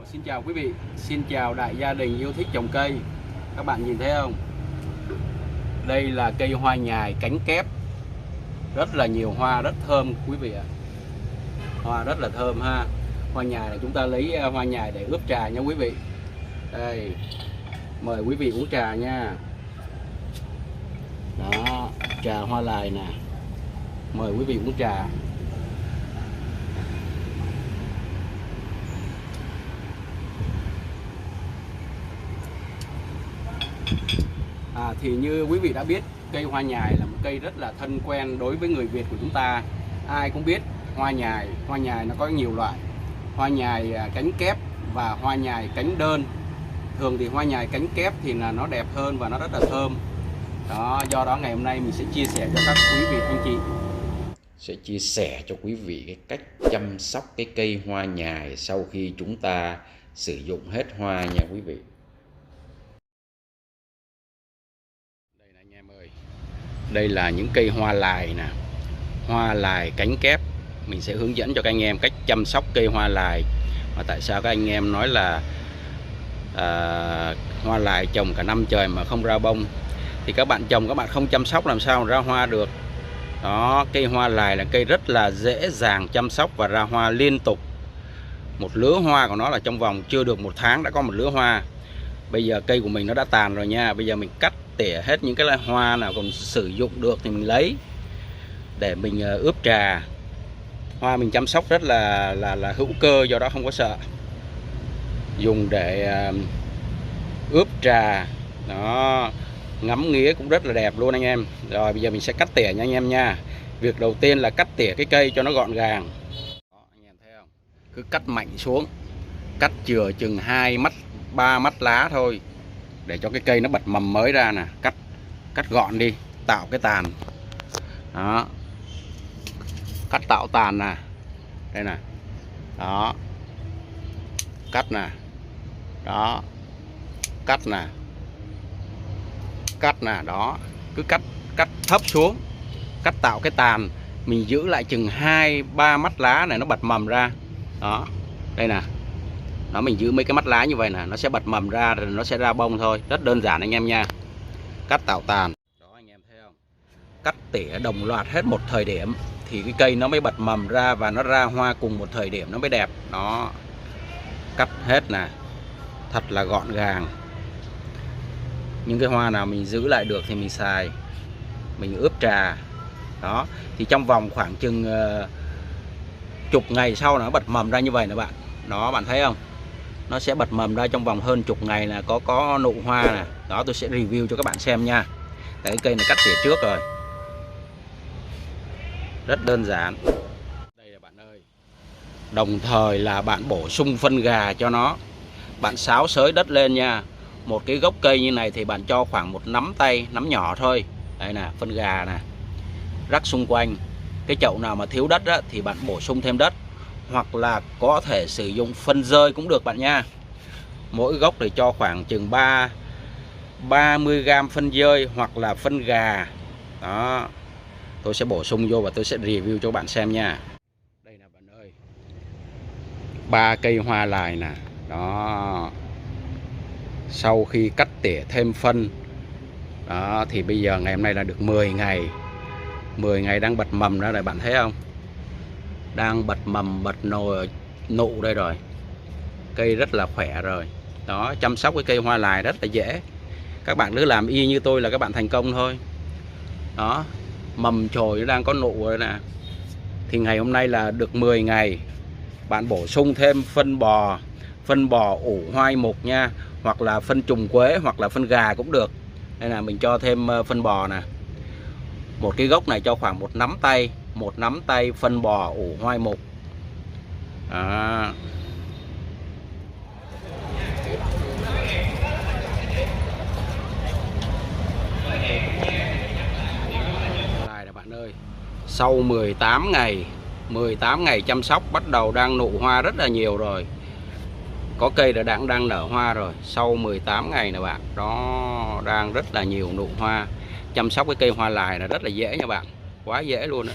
Xin chào quý vị, xin chào đại gia đình yêu thích trồng cây. Các bạn nhìn thấy không? Đây là cây hoa nhài cánh kép. Rất là nhiều hoa, rất thơm quý vị ạ. Hoa rất là thơm ha. Hoa nhài là chúng ta lấy hoa nhài để ướp trà nha quý vị. Đây, mời quý vị uống trà nha. Đó, trà hoa lài nè. Mời quý vị uống trà. Thì như quý vị đã biết, cây hoa nhài là một cây rất là thân quen đối với người Việt của chúng ta. Ai cũng biết hoa nhài nó có nhiều loại. Hoa nhài cánh kép và hoa nhài cánh đơn. Thường thì hoa nhài cánh kép thì là nó đẹp hơn và nó rất là thơm. Đó, do đó ngày hôm nay mình sẽ chia sẻ cho các quý vị anh chị. Sẽ chia sẻ cho quý vị cái cách chăm sóc cái cây hoa nhài sau khi chúng ta sử dụng hết hoa nha quý vị. Đây là những cây hoa lài nè, hoa lài cánh kép. Mình sẽ hướng dẫn cho các anh em cách chăm sóc cây hoa lài. Và tại sao các anh em nói là hoa lài trồng cả năm trời mà không ra bông? Thì các bạn trồng các bạn không chăm sóc làm sao ra hoa được. Đó, cây hoa lài là cây rất là dễ dàng chăm sóc và ra hoa liên tục. Một lứa hoa của nó là trong vòng chưa được 1 tháng đã có một lứa hoa. Bây giờ cây của mình nó đã tàn rồi nha. Bây giờ mình cắt tỉa hết những cái hoa nào còn sử dụng được thì mình lấy để mình ướp trà. Hoa mình chăm sóc rất là hữu cơ, do đó không có sợ. Dùng để ướp trà. Đó, ngắm nghía cũng rất là đẹp luôn anh em. Rồi bây giờ mình sẽ cắt tỉa nha anh em nha. Việc đầu tiên là cắt tỉa cái cây cho nó gọn gàng. Đó, anh em thấy không? Cứ cắt mạnh xuống. Cắt chừa chừng 2 mắt 3 mắt lá thôi, để cho cái cây nó bật mầm mới ra nè. Cắt gọn đi, tạo cái tàn. Đó, cắt tạo tàn nè. Đây nè. Đó, cắt nè. Đó, cắt nè. Cắt nè. Đó, cứ cắt thấp xuống, cắt tạo cái tàn. Mình giữ lại chừng 2-3 mắt lá này nó bật mầm ra. Đó, đây nè. Đó, mình giữ mấy cái mắt lá như vậy nè, nó sẽ bật mầm ra rồi nó sẽ ra bông thôi. Rất đơn giản anh em nha. Cắt tạo tàn. Đó, anh em thấy không? Cắt tỉa đồng loạt hết một thời điểm thì cái cây nó mới bật mầm ra và nó ra hoa cùng một thời điểm nó mới đẹp. Đó, cắt hết nè, thật là gọn gàng. Những cái hoa nào mình giữ lại được thì mình xài, mình ướp trà. Đó, thì trong vòng khoảng chừng chục ngày sau nó bật mầm ra như vậy nè bạn. Đó, bạn thấy không? Nó sẽ bật mầm ra trong vòng hơn chục ngày là có nụ hoa nè. Đó, tôi sẽ review cho các bạn xem nha. Tại cái cây này cắt tỉa trước rồi. Rất đơn giản. Đây là bạn ơi. Đồng thời là bạn bổ sung phân gà cho nó. Bạn xáo xới đất lên nha. Một cái gốc cây như này thì bạn cho khoảng một nắm tay, nắm nhỏ thôi. Đây nè, phân gà nè. Rắc xung quanh. Cái chậu nào mà thiếu đất á, thì bạn bổ sung thêm đất. Hoặc là có thể sử dụng phân rơi cũng được bạn nha. Mỗi gốc thì cho khoảng chừng 30g phân rơi hoặc là phân gà. Đó, tôi sẽ bổ sung vô và tôi sẽ review cho bạn xem nha. Đây nè bạn ơi, 3 cây hoa lài nè. Đó, sau khi cắt tỉa thêm phân. Đó, thì bây giờ ngày hôm nay là được 10 ngày. 10 ngày đang bật mầm ra rồi, bạn thấy không? Đang bật mầm, bật nụ đây rồi. Cây rất là khỏe rồi. Đó, chăm sóc cái cây hoa lài rất là dễ. Các bạn cứ làm y như tôi là các bạn thành công thôi. Đó, mầm chồi nó đang có nụ rồi nè. Thì ngày hôm nay là được 10 ngày. Bạn bổ sung thêm phân bò ủ hoai mục nha. Hoặc là phân trùng quế hoặc là phân gà cũng được. Đây là mình cho thêm phân bò nè. Một cái gốc này cho khoảng một nắm tay phân bò ủ hoai mục. Đó. Này nè bạn ơi, sau 18 ngày chăm sóc bắt đầu đang nụ hoa rất là nhiều rồi. Có cây đã đang nở hoa rồi. Sau 18 ngày nè bạn. Đó, đang rất là nhiều nụ hoa. Chăm sóc cái cây hoa lài là rất là dễ nha bạn. Quá dễ luôn đó.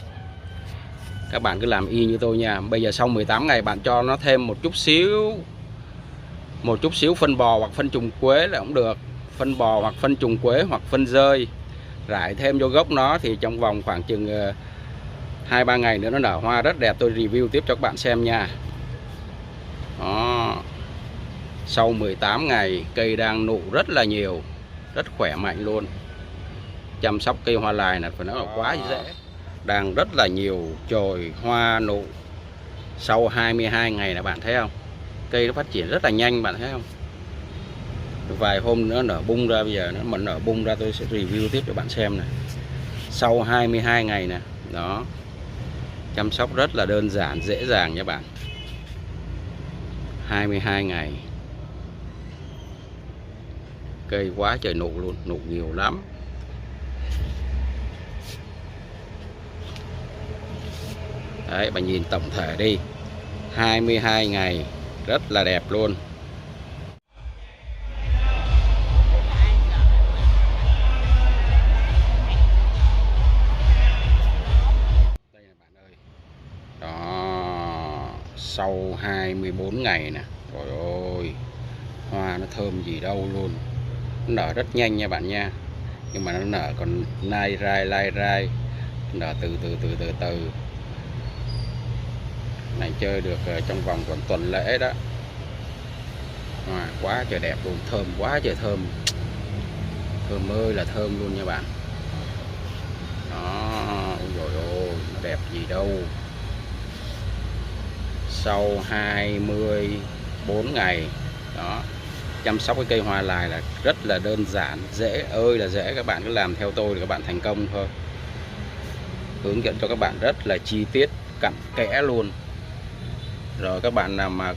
Các bạn cứ làm y như tôi nha. Bây giờ sau 18 ngày bạn cho nó thêm một chút xíu một chút xíu phân bò hoặc phân trùng quế là cũng được, phân bò hoặc phân trùng quế hoặc phân rơi rải thêm vô gốc nó, thì trong vòng khoảng chừng 2-3 ngày nữa nó nở hoa rất đẹp. Tôi review tiếp cho các bạn xem nha. Đó. Sau 18 ngày cây đang nụ rất là nhiều, rất khỏe mạnh luôn. Chăm sóc cây hoa lài này phải nói là quá dễ. Đang rất là nhiều chồi hoa nụ sau 22 ngày là bạn thấy không? Cây nó phát triển rất là nhanh, bạn thấy không? Vài hôm nữa nở bung ra, bây giờ nó nở bung ra tôi sẽ review tiếp cho bạn xem này. Sau 22 ngày nè, đó. Chăm sóc rất là đơn giản, dễ dàng nha bạn. 22 ngày. Cây quá trời nụ luôn, nụ nhiều lắm. Đấy, bạn nhìn tổng thể đi. 22 ngày rất là đẹp luôn. Đây là bạn ơi. Đó, sau 24 ngày nè. Trời ơi, hoa nó thơm gì đâu luôn. Nó nở rất nhanh nha bạn nha. Nhưng mà nó nở còn lai rai, nở từ từ. Này chơi được trong vòng còn tuần lễ đó. Quá trời đẹp luôn, thơm quá trời thơm. Thơm ơi là thơm luôn nha bạn. Đó, ôi dồi ôi, nó đẹp gì đâu. Sau 24 ngày đó, chăm sóc cái cây hoa lài là rất là đơn giản, dễ ơi là dễ. Các bạn cứ làm theo tôi thì các bạn thành công thôi. Hướng dẫn cho các bạn rất là chi tiết, cặn kẽ luôn. Rồi các bạn nào mà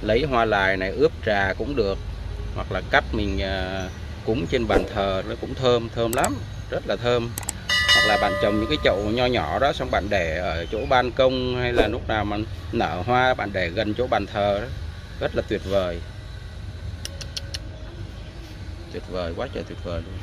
lấy hoa lài này ướp trà cũng được, hoặc là cắt mình cúng trên bàn thờ nó cũng thơm lắm, rất là thơm. Hoặc là bạn trồng những cái chậu nho nhỏ đó, xong bạn để ở chỗ ban công, hay là lúc nào mà nở hoa bạn để gần chỗ bàn thờ đó, rất là tuyệt vời. Tuyệt vời, quá trời tuyệt vời luôn.